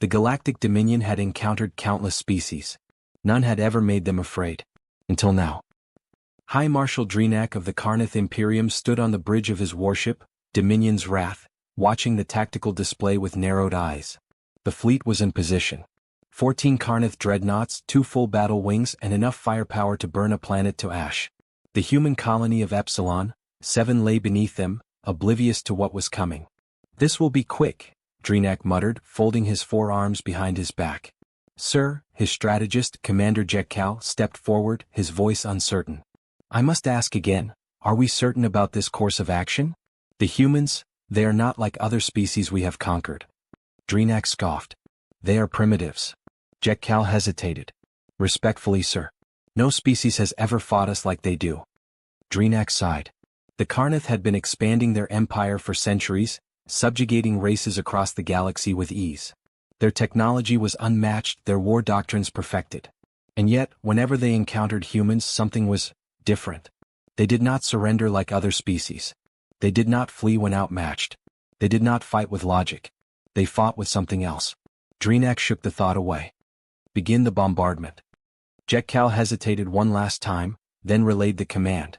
The Galactic Dominion had encountered countless species. None had ever made them afraid. Until now. High Marshal Dreenak of the Karnath Imperium stood on the bridge of his warship, Dominion's Wrath, watching the tactical display with narrowed eyes. The fleet was in position. 14 Karnath dreadnoughts, 2 full battle wings, and enough firepower to burn a planet to ash. The human colony of Epsilon, 7 lay beneath them, oblivious to what was coming. "This will be quick," Dreenak muttered, folding his forearms behind his back. "Sir," his strategist, Commander Jekkal, stepped forward, his voice uncertain. "I must ask again, are we certain about this course of action? The humans, they are not like other species we have conquered." Dreenak scoffed. "They are primitives." Jekkal hesitated. "Respectfully, sir. No species has ever fought us like they do." Dreenak sighed. The Karnath had been expanding their empire for centuries, subjugating races across the galaxy with ease. Their technology was unmatched, their war doctrines perfected. And yet, whenever they encountered humans, something was different. They did not surrender like other species. They did not flee when outmatched. They did not fight with logic. They fought with something else. Dreenak shook the thought away. "Begin the bombardment." Jekkal hesitated one last time, then relayed the command.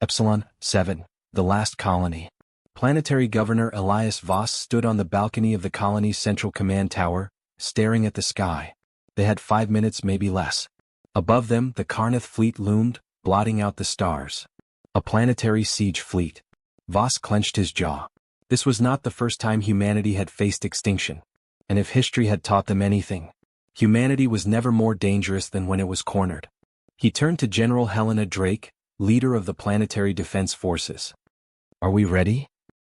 Epsilon 7, the last colony. Planetary Governor Elias Voss stood on the balcony of the colony's central command tower, staring at the sky. They had 5 minutes, maybe less. Above them, the Karnath fleet loomed, blotting out the stars. A planetary siege fleet. Voss clenched his jaw. This was not the first time humanity had faced extinction. And if history had taught them anything, humanity was never more dangerous than when it was cornered. He turned to General Helena Drake, leader of the Planetary Defense Forces. "Are we ready?"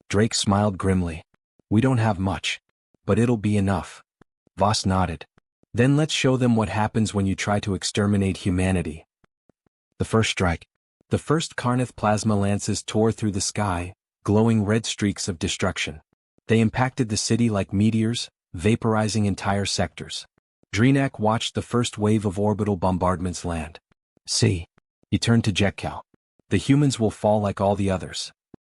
Drake smiled grimly. "We don't have much. But it'll be enough." Voss nodded. "Then let's show them what happens when you try to exterminate humanity." The first strike. The first Karnath plasma lances tore through the sky, glowing red streaks of destruction. They impacted the city like meteors, vaporizing entire sectors. Dreenak watched the first wave of orbital bombardments land. "See." He turned to Jekkal. "The humans will fall like all the others."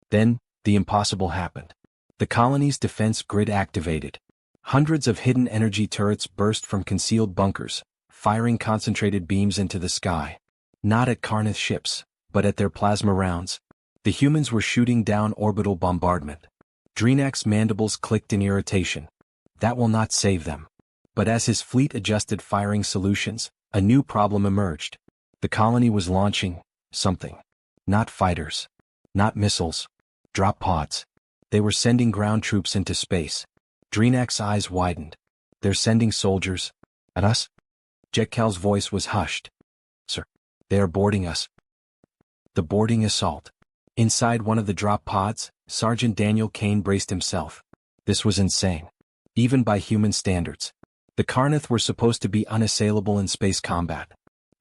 Then, the impossible happened. The colony's defense grid activated. Hundreds of hidden energy turrets burst from concealed bunkers, firing concentrated beams into the sky. Not at Karnath ships, but at their plasma rounds. The humans were shooting down orbital bombardment. Dreenak's mandibles clicked in irritation. That will not save them. But as his fleet adjusted firing solutions, a new problem emerged. The colony was launching something. Not fighters. Not missiles. Drop pods. They were sending ground troops into space. Dreenak's eyes widened. "They're sending soldiers. At us?" Jekkal's voice was hushed. "Sir, they are boarding us." The boarding assault. Inside one of the drop pods, Sergeant Daniel Kane braced himself. This was insane. Even by human standards. The Karnath were supposed to be unassailable in space combat.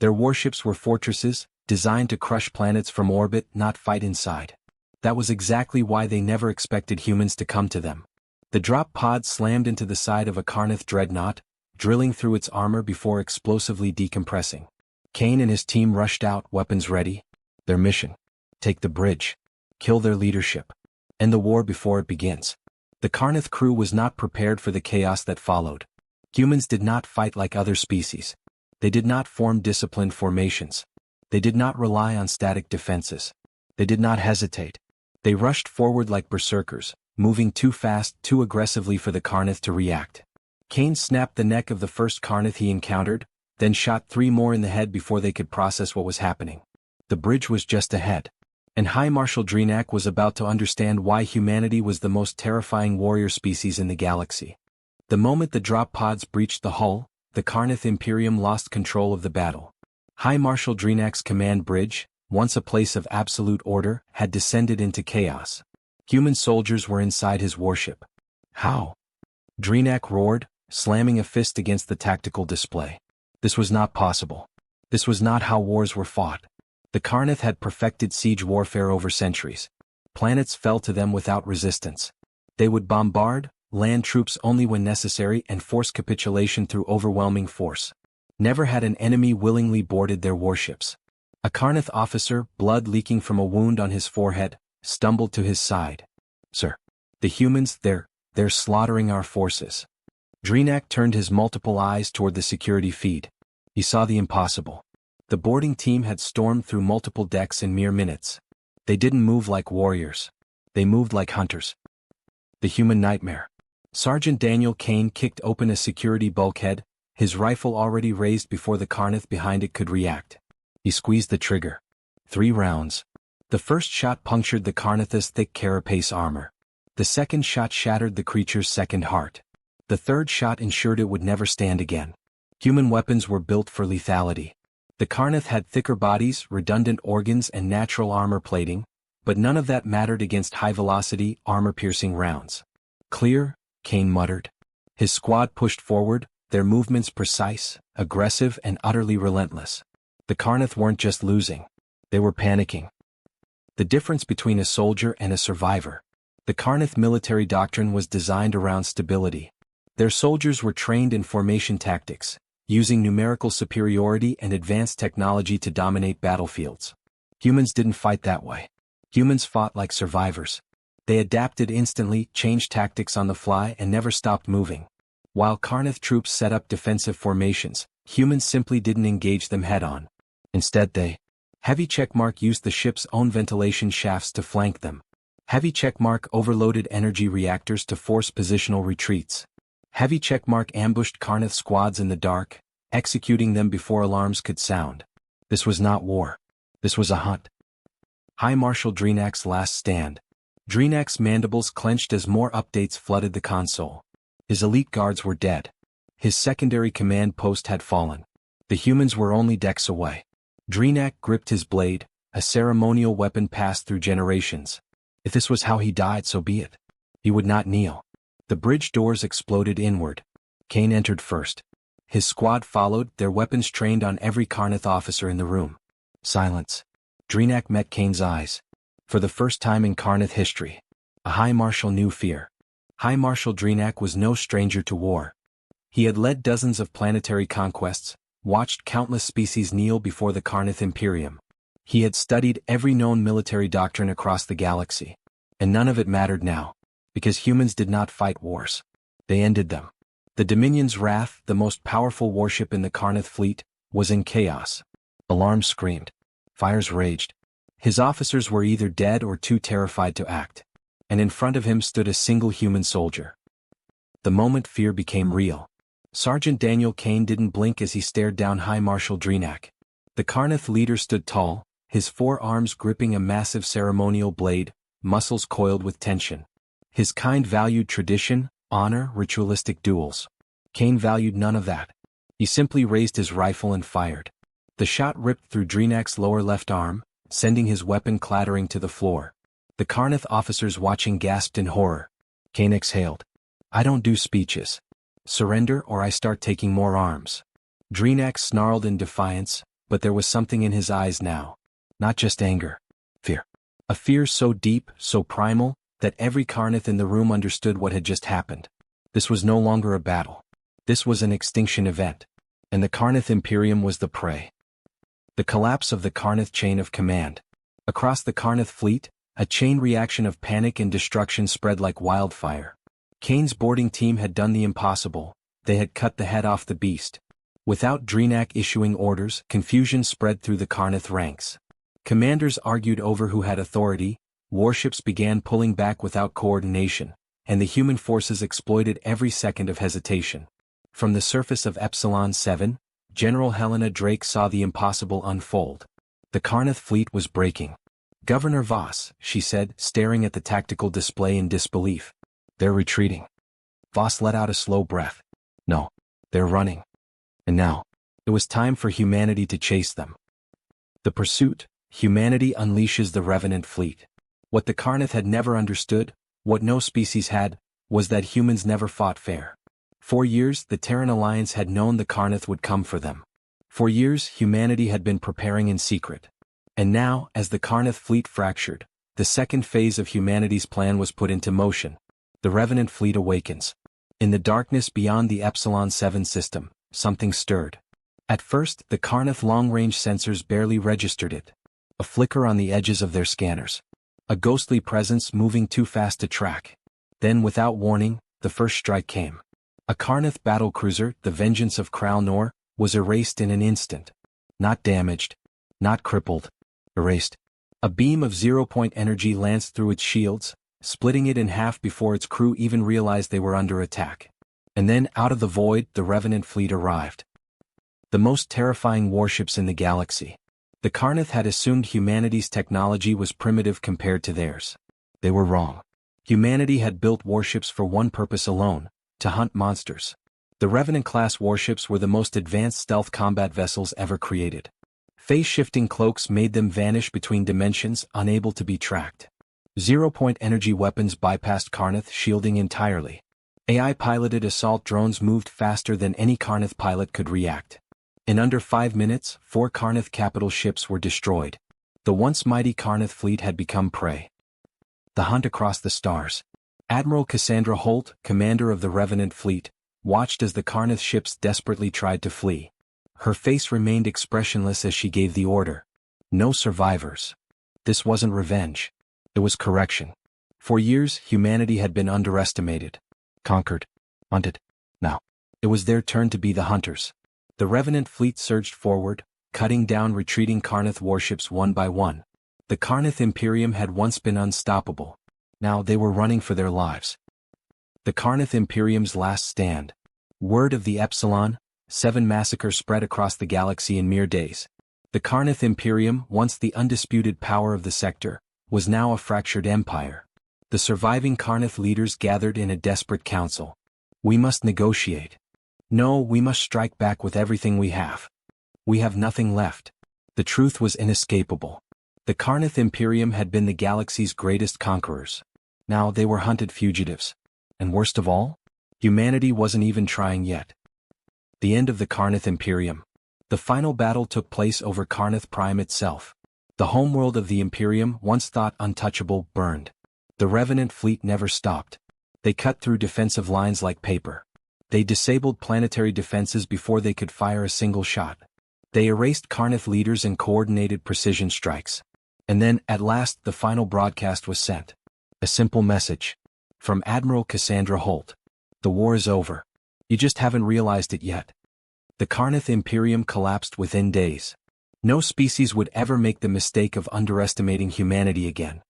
Their warships were fortresses, designed to crush planets from orbit, not fight inside. That was exactly why they never expected humans to come to them. The drop pod slammed into the side of a Karnath dreadnought, drilling through its armor before explosively decompressing. Kane and his team rushed out, weapons ready. Their mission: take the bridge. Kill their leadership. End the war before it begins. The Karnath crew was not prepared for the chaos that followed. Humans did not fight like other species. They did not form disciplined formations. They did not rely on static defenses. They did not hesitate. They rushed forward like berserkers, moving too fast, too aggressively for the Karnath to react. Kane snapped the neck of the first Karnath he encountered, then shot 3 more in the head before they could process what was happening. The bridge was just ahead. And High Marshal Dreenak was about to understand why humanity was the most terrifying warrior species in the galaxy. The moment the drop pods breached the hull, the Karnath Imperium lost control of the battle. High Marshal Dreenak's command bridge, once a place of absolute order, had descended into chaos. Human soldiers were inside his warship. How? Dreenak roared, slamming a fist against the tactical display. This was not possible. This was not how wars were fought. The Karnath had perfected siege warfare over centuries. Planets fell to them without resistance. They would bombard, land troops only when necessary, and force capitulation through overwhelming force. Never had an enemy willingly boarded their warships. A Karnath officer, blood leaking from a wound on his forehead, stumbled to his side. "Sir, the humans, they're slaughtering our forces." Dreenak turned his multiple eyes toward the security feed. He saw the impossible. The boarding team had stormed through multiple decks in mere minutes. They didn't move like warriors. They moved like hunters. The human nightmare. Sergeant Daniel Kane kicked open a security bulkhead, his rifle already raised before the Carnath behind it could react. He squeezed the trigger. 3 rounds. The first shot punctured the Carnath's thick carapace armor. The second shot shattered the creature's second heart. The third shot ensured it would never stand again. Human weapons were built for lethality. The Carnath had thicker bodies, redundant organs and natural armor plating, but none of that mattered against high-velocity, armor-piercing rounds. Clear, Kane muttered. His squad pushed forward, their movements precise, aggressive and utterly relentless. The Carnath weren't just losing. They were panicking. The difference between a soldier and a survivor. The Carnath military doctrine was designed around stability. Their soldiers were trained in formation tactics, using numerical superiority and advanced technology to dominate battlefields. Humans didn't fight that way. Humans fought like survivors. They adapted instantly, changed tactics on the fly and never stopped moving. While Carnath troops set up defensive formations, humans simply didn't engage them head-on. Instead Heavy Checkmark used the ship's own ventilation shafts to flank them. Heavy Checkmark overloaded energy reactors to force positional retreats. Heavy Checkmark ambushed Carnath squads in the dark, executing them before alarms could sound. This was not war. This was a hunt. High Marshal Dreenak's last stand. Dreenak's mandibles clenched as more updates flooded the console. His elite guards were dead. His secondary command post had fallen. The humans were only decks away. Dreenak gripped his blade, a ceremonial weapon passed through generations. If this was how he died, so be it. He would not kneel. The bridge doors exploded inward. Kane entered first. His squad followed, their weapons trained on every Carnath officer in the room. Silence. Dreenak met Kane's eyes. For the first time in Carnath history, a High Marshal knew fear. High Marshal Dreenak was no stranger to war. He had led dozens of planetary conquests, watched countless species kneel before the Carnath Imperium. He had studied every known military doctrine across the galaxy. And none of it mattered now, because humans did not fight wars. They ended them. The Dominion's Wrath, the most powerful warship in the Carnath fleet, was in chaos. Alarms screamed. Fires raged. His officers were either dead or too terrified to act. And in front of him stood a single human soldier. The moment fear became real. Sergeant Daniel Kane didn't blink as he stared down High Marshal Dreenak. The Carnath leader stood tall, his 4 arms gripping a massive ceremonial blade, muscles coiled with tension. His kind valued tradition, honor, ritualistic duels. Kane valued none of that. He simply raised his rifle and fired. The shot ripped through Dreenak's lower left arm, sending his weapon clattering to the floor. The Carnath officers watching gasped in horror. Kane exhaled. I don't do speeches. Surrender or I start taking more arms. Dreenak snarled in defiance, but there was something in his eyes now. Not just anger. Fear. A fear so deep, so primal, that every Carnath in the room understood what had just happened. This was no longer a battle. This was an extinction event. And the Carnath Imperium was the prey. The collapse of the Carnath chain of command. Across the Carnath fleet, a chain reaction of panic and destruction spread like wildfire. Kane's boarding team had done the impossible. They had cut the head off the beast. Without Dreenak issuing orders, confusion spread through the Carnath ranks. Commanders argued over who had authority, warships began pulling back without coordination, and the human forces exploited every second of hesitation. From the surface of Epsilon 7, General Helena Drake saw the impossible unfold. The Carnath fleet was breaking. Governor Voss, she said, staring at the tactical display in disbelief. They're retreating. Voss let out a slow breath. No, they're running. And now, it was time for humanity to chase them. The pursuit, humanity unleashes the revenant fleet. What the Carnath had never understood, what no species had, was that humans never fought fair. For years, the Terran Alliance had known the Carnath would come for them. For years, humanity had been preparing in secret. And now, as the Carnath fleet fractured, the second phase of humanity's plan was put into motion. The Revenant fleet awakens. In the darkness beyond the Epsilon 7 system, something stirred. At first, the Carnath long-range sensors barely registered it. A flicker on the edges of their scanners. A ghostly presence moving too fast to track. Then, without warning, the first strike came. A Karnath battlecruiser, the vengeance of Kralnor, was erased in an instant. Not damaged, not crippled, erased. A beam of zero-point energy lanced through its shields, splitting it in half before its crew even realized they were under attack. And then, out of the void, the Revenant fleet arrived. The most terrifying warships in the galaxy. The Karnath had assumed humanity's technology was primitive compared to theirs. They were wrong. Humanity had built warships for one purpose alone: to hunt monsters. The Revenant-class warships were the most advanced stealth combat vessels ever created. Phase-shifting cloaks made them vanish between dimensions, unable to be tracked. Zero-point energy weapons bypassed Karnath shielding entirely. AI-piloted assault drones moved faster than any Karnath pilot could react. In under 5 minutes, 4 Karnath capital ships were destroyed. The once mighty Karnath fleet had become prey. The hunt across the stars. Admiral Cassandra Holt, commander of the Revenant fleet, watched as the Karnath ships desperately tried to flee. Her face remained expressionless as she gave the order. No survivors. This wasn't revenge. It was correction. For years, humanity had been underestimated, conquered, hunted. Now, it was their turn to be the hunters. The Revenant fleet surged forward, cutting down retreating Karnath warships one by one. The Karnath Imperium had once been unstoppable. Now they were running for their lives. The Karnath Imperium's last stand. Word of the Epsilon, 7 massacre spread across the galaxy in mere days. The Karnath Imperium, once the undisputed power of the sector, was now a fractured empire. The surviving Karnath leaders gathered in a desperate council. We must negotiate. No, we must strike back with everything we have. We have nothing left. The truth was inescapable. The Karnath Imperium had been the galaxy's greatest conquerors. Now they were hunted fugitives. And worst of all, humanity wasn't even trying yet. The end of the Karnath Imperium. The final battle took place over Karnath Prime itself. The homeworld of the Imperium, once thought untouchable, burned. The Revenant fleet never stopped. They cut through defensive lines like paper. They disabled planetary defenses before they could fire a single shot. They erased Karnath leaders and coordinated precision strikes. And then, at last, the final broadcast was sent. A simple message. From Admiral Cassandra Holt. The war is over. You just haven't realized it yet. The Karnath Imperium collapsed within days. No species would ever make the mistake of underestimating humanity again.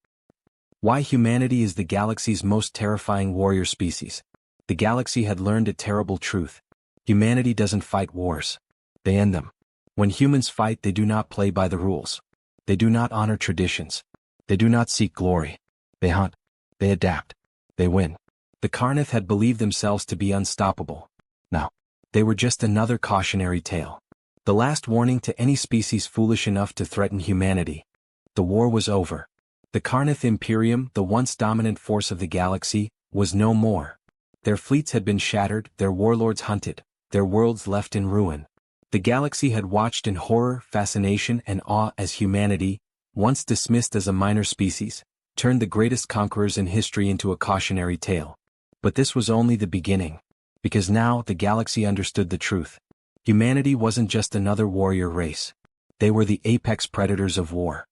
Why humanity is the galaxy's most terrifying warrior species. The galaxy had learned a terrible truth. Humanity doesn't fight wars. They end them. When humans fight, they do not play by the rules. They do not honor traditions. They do not seek glory. They hunt. They adapt. They win. The Karnath had believed themselves to be unstoppable. Now, they were just another cautionary tale. The last warning to any species foolish enough to threaten humanity. The war was over. The Karnath Imperium, the once dominant force of the galaxy, was no more. Their fleets had been shattered, their warlords hunted, their worlds left in ruin. The galaxy had watched in horror, fascination, and awe as humanity, once dismissed as a minor species, turned the greatest conquerors in history into a cautionary tale. But this was only the beginning. Because now the galaxy understood the truth. Humanity wasn't just another warrior race. They were the apex predators of war.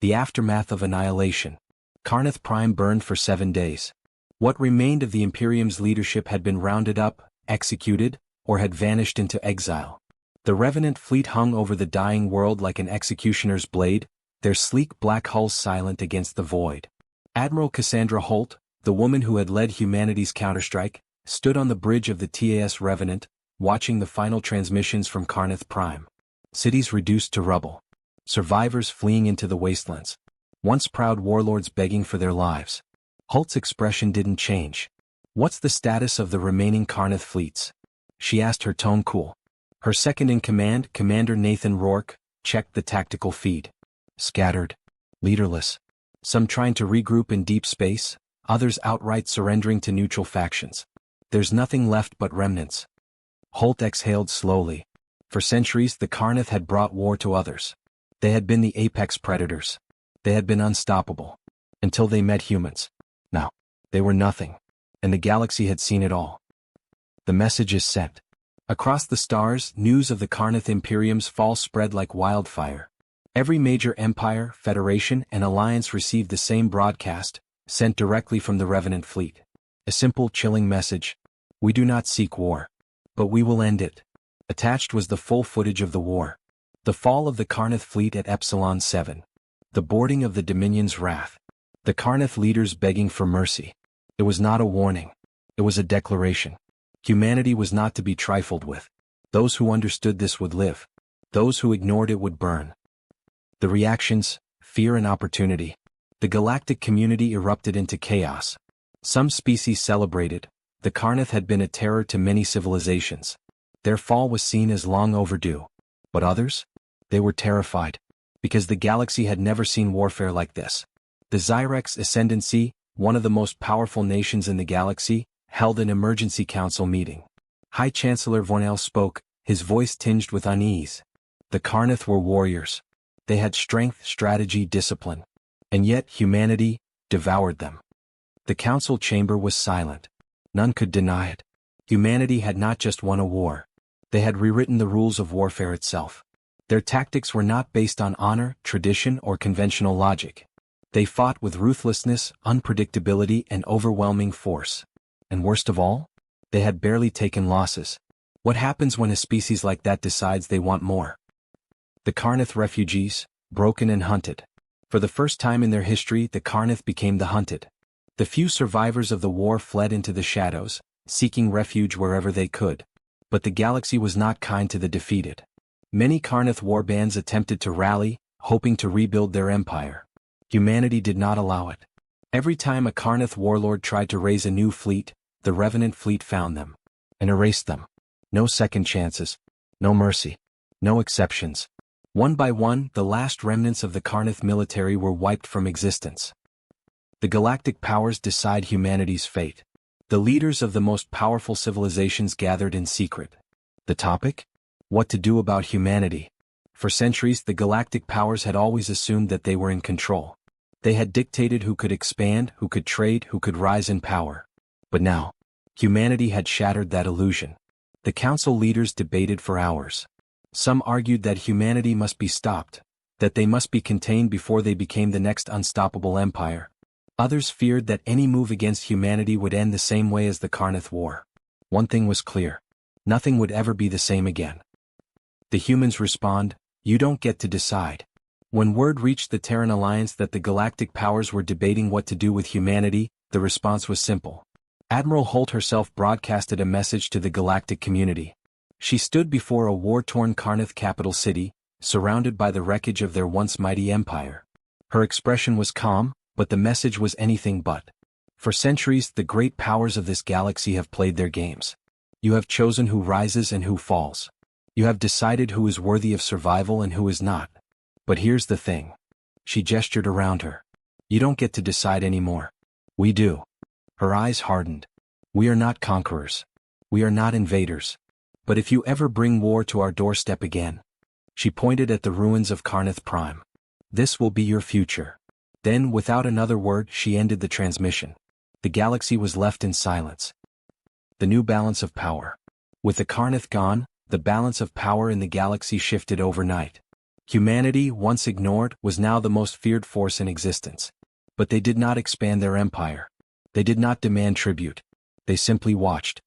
The aftermath of annihilation. Karnath Prime burned for 7 days. What remained of the Imperium's leadership had been rounded up, executed, or had vanished into exile. The Revenant fleet hung over the dying world like an executioner's blade, their sleek black hulls silent against the void. Admiral Cassandra Holt, the woman who had led humanity's counterstrike, stood on the bridge of the TAS Revenant, watching the final transmissions from Karnath Prime. Cities reduced to rubble. Survivors fleeing into the wastelands. Once proud warlords begging for their lives. Holt's expression didn't change. What's the status of the remaining Karnath fleets? She asked, her tone cool. Her second-in-command, Commander Nathan Rourke, checked the tactical feed. Scattered. Leaderless. Some trying to regroup in deep space, others outright surrendering to neutral factions. There's nothing left but remnants. Holt exhaled slowly. For centuries the Karnath had brought war to others. They had been the apex predators. They had been unstoppable. Until they met humans. Now, they were nothing. And the galaxy had seen it all. The message is sent. Across the stars, news of the Karnath Imperium's fall spread like wildfire. Every major empire, federation, and alliance received the same broadcast, sent directly from the Revenant fleet. A simple, chilling message. We do not seek war. But we will end it. Attached was the full footage of the war. The fall of the Karnath fleet at Epsilon 7. The boarding of the Dominion's Wrath. The Karnath leaders begging for mercy. It was not a warning. It was a declaration. Humanity was not to be trifled with. Those who understood this would live. Those who ignored it would burn. The reactions, fear and opportunity. The galactic community erupted into chaos. Some species celebrated. The Karnath had been a terror to many civilizations. Their fall was seen as long overdue. But others? They were terrified. Because the galaxy had never seen warfare like this. The Zyrex Ascendancy, one of the most powerful nations in the galaxy, held an emergency council meeting. High Chancellor Vornell spoke, his voice tinged with unease. The Karnath were warriors. They had strength, strategy, discipline. And yet humanity devoured them. The council chamber was silent. None could deny it. Humanity had not just won a war. They had rewritten the rules of warfare itself. Their tactics were not based on honor, tradition, or conventional logic. They fought with ruthlessness, unpredictability, and overwhelming force. And worst of all, they had barely taken losses. What happens when a species like that decides they want more? The Karnath refugees, broken and hunted. For the first time in their history, the Karnath became the hunted. The few survivors of the war fled into the shadows, seeking refuge wherever they could. But the galaxy was not kind to the defeated. Many Karnath warbands attempted to rally, hoping to rebuild their empire. Humanity did not allow it. Every time a Karnath warlord tried to raise a new fleet, the Revenant fleet found them and erased them. No second chances, no mercy, no exceptions. One by one, the last remnants of the Karnath military were wiped from existence. The galactic powers decide humanity's fate. The leaders of the most powerful civilizations gathered in secret. The topic? What to do about humanity. For centuries, the galactic powers had always assumed that they were in control. They had dictated who could expand, who could trade, who could rise in power. But now, humanity had shattered that illusion. The council leaders debated for hours. Some argued that humanity must be stopped, that they must be contained before they became the next unstoppable empire. Others feared that any move against humanity would end the same way as the Karnath War. One thing was clear. Nothing would ever be the same again. The humans respond, "You don't get to decide." When word reached the Terran Alliance that the galactic powers were debating what to do with humanity, the response was simple. Admiral Holt herself broadcasted a message to the galactic community. She stood before a war-torn Karnath capital city, surrounded by the wreckage of their once mighty empire. Her expression was calm, but the message was anything but. For centuries, the great powers of this galaxy have played their games. You have chosen who rises and who falls. You have decided who is worthy of survival and who is not. But here's the thing. She gestured around her. You don't get to decide anymore. We do. Her eyes hardened. We are not conquerors. We are not invaders. But if you ever bring war to our doorstep again. She pointed at the ruins of Karnath Prime. This will be your future. Then, without another word, she ended the transmission. The galaxy was left in silence. The new balance of power. With the Karnath gone, the balance of power in the galaxy shifted overnight. Humanity, once ignored, was now the most feared force in existence. But they did not expand their empire. They did not demand tribute. They simply watched.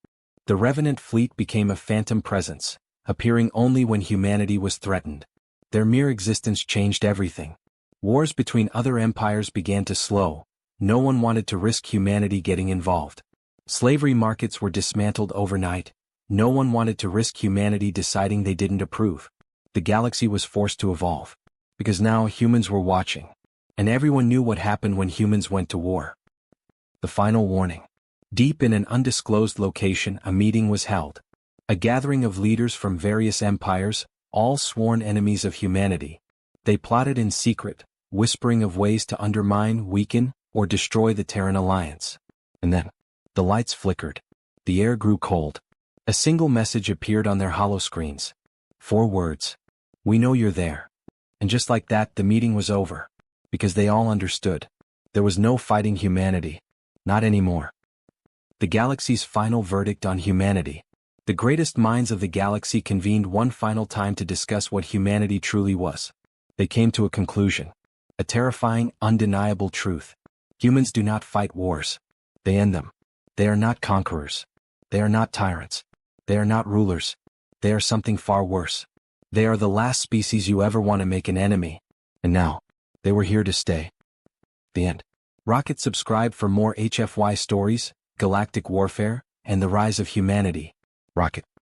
The Revenant fleet became a phantom presence, appearing only when humanity was threatened. Their mere existence changed everything. Wars between other empires began to slow. No one wanted to risk humanity getting involved. Slavery markets were dismantled overnight. No one wanted to risk humanity deciding they didn't approve. The galaxy was forced to evolve. Because now humans were watching. And everyone knew what happened when humans went to war. The final warning. Deep in an undisclosed location, a meeting was held. A gathering of leaders from various empires, all sworn enemies of humanity. They plotted in secret, whispering of ways to undermine, weaken, or destroy the Terran Alliance. And then, the lights flickered. The air grew cold. A single message appeared on their holoscreens. 4 words. We know you're there. And just like that, the meeting was over. Because they all understood. There was no fighting humanity. Not anymore. The galaxy's final verdict on humanity. The greatest minds of the galaxy convened one final time to discuss what humanity truly was. They came to a conclusion. A terrifying, undeniable truth. Humans do not fight wars. They end them. They are not conquerors. They are not tyrants. They are not rulers. They are something far worse. They are the last species you ever want to make an enemy. And now, they were here to stay. The end. Rocket subscribe for more HFY stories, galactic warfare, and the rise of humanity. Rocket.